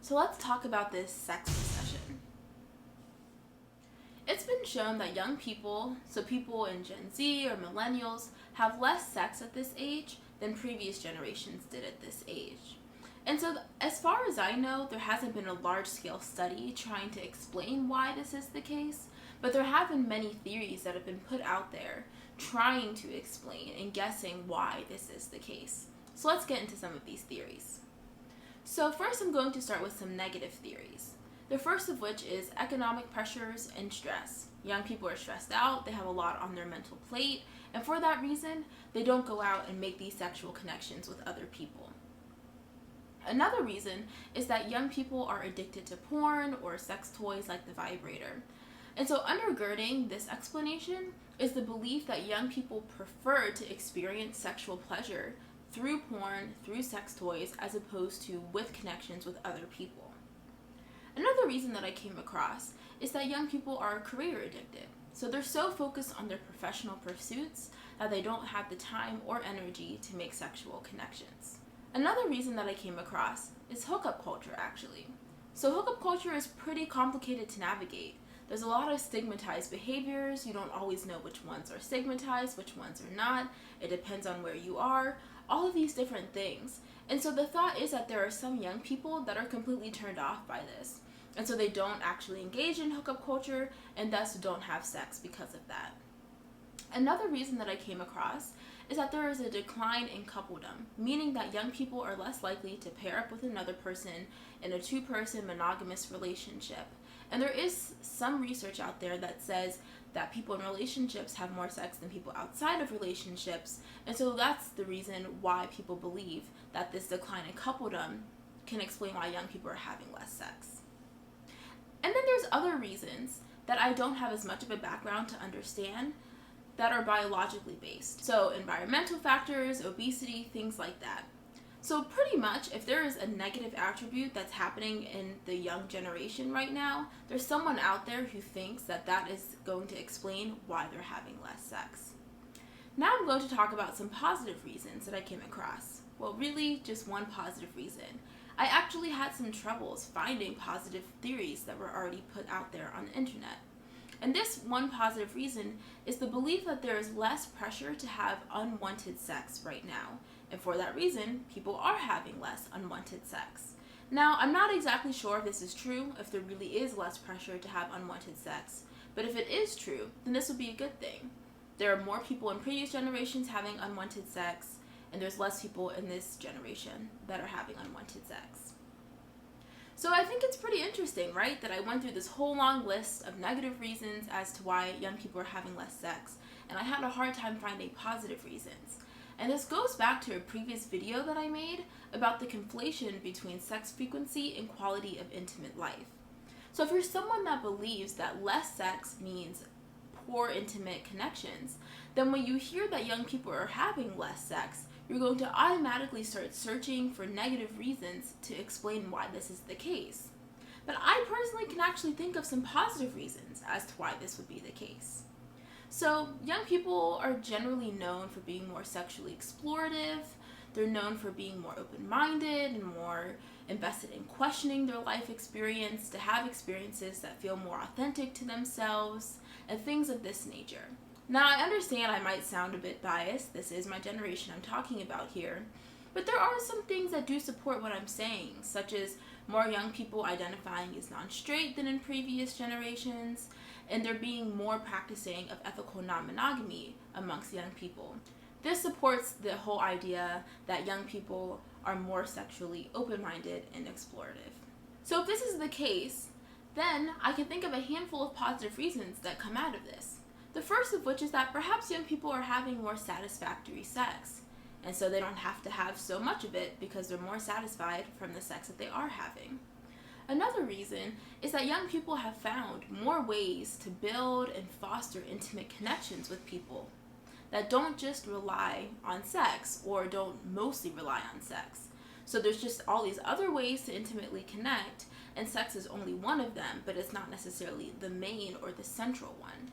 So let's talk about this sex recession. It's been shown that young people, so people in Gen Z or millennials, have less sex at this age than previous generations did at this age. And so as far as I know, there hasn't been a large-scale study trying to explain why this is the case, but there have been many theories that have been put out there trying to explain and guessing why this is the case. So let's get into some of these theories. So first I'm going to start with some negative theories. The first of which is economic pressures and stress. Young people are stressed out, they have a lot on their mental plate, and for that reason, they don't go out and make these sexual connections with other people. Another reason is that young people are addicted to porn or sex toys like the vibrator. And so undergirding this explanation is the belief that young people prefer to experience sexual pleasure through porn, through sex toys, as opposed to with connections with other people. Another reason that I came across is that young people are career addicted. So they're so focused on their professional pursuits that they don't have the time or energy to make sexual connections. Another reason that I came across is hookup culture, actually. So hookup culture is pretty complicated to navigate. There's a lot of stigmatized behaviors. You don't always know which ones are stigmatized, which ones are not. It depends on where you are. All of these different things. And so the thought is that there are some young people that are completely turned off by this. And so they don't actually engage in hookup culture and thus don't have sex because of that. Another reason that I came across is that there is a decline in coupledom, meaning that young people are less likely to pair up with another person in a two-person monogamous relationship. And there is some research out there that says that people in relationships have more sex than people outside of relationships, and so that's the reason why people believe that this decline in coupledom can explain why young people are having less sex. And then there's other reasons that I don't have as much of a background to understand that are biologically based. So environmental factors, obesity, things like that. So pretty much, if there is a negative attribute that's happening in the young generation right now, there's someone out there who thinks that that is going to explain why they're having less sex. Now I'm going to talk about some positive reasons that I came across. Well, really, just one positive reason. I actually had some troubles finding positive theories that were already put out there on the internet. And this one positive reason is the belief that there is less pressure to have unwanted sex right now. And for that reason, people are having less unwanted sex. Now, I'm not exactly sure if this is true, if there really is less pressure to have unwanted sex. But if it is true, then this would be a good thing. There are more people in previous generations having unwanted sex, and there's less people in this generation that are having unwanted sex. So I think it's pretty interesting, right, that I went through this whole long list of negative reasons as to why young people are having less sex, and I had a hard time finding positive reasons. And this goes back to a previous video that I made about the conflation between sex frequency and quality of intimate life. So if you're someone that believes that less sex means poor intimate connections, then when you hear that young people are having less sex, you're going to automatically start searching for negative reasons to explain why this is the case. But I personally can actually think of some positive reasons as to why this would be the case. So young people are generally known for being more sexually explorative. They're known for being more open-minded and more invested in questioning their life experience, to have experiences that feel more authentic to themselves, and things of this nature. Now, I understand I might sound a bit biased. This is my generation I'm talking about here. But there are some things that do support what I'm saying, such as more young people identifying as non-straight than in previous generations, and there being more practicing of ethical non-monogamy amongst young people. This supports the whole idea that young people are more sexually open-minded and explorative. So if this is the case, then I can think of a handful of positive reasons that come out of this. The first of which is that perhaps young people are having more satisfactory sex, and so they don't have to have so much of it because they're more satisfied from the sex that they are having. Another reason is that young people have found more ways to build and foster intimate connections with people that don't just rely on sex or don't mostly rely on sex. So there's just all these other ways to intimately connect, and sex is only one of them, but it's not necessarily the main or the central one.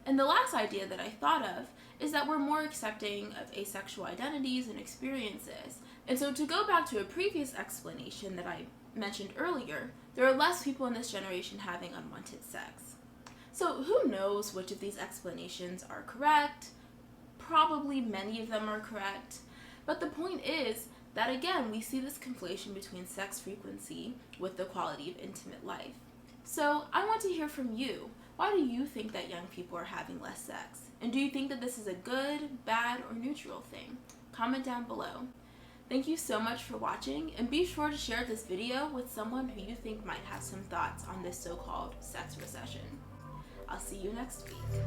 And the last idea that I thought of is that we're more accepting of asexual identities and experiences. And so to go back to a previous explanation that I mentioned earlier, there are less people in this generation having unwanted sex. So who knows which of these explanations are correct? Probably many of them are correct. But the point is that, again, we see this conflation between sex frequency with the quality of intimate life. So I want to hear from you. Why do you think that young people are having less sex? And do you think that this is a good, bad, or neutral thing? Comment down below. Thank you so much for watching, and be sure to share this video with someone who you think might have some thoughts on this so-called sex recession. I'll see you next week.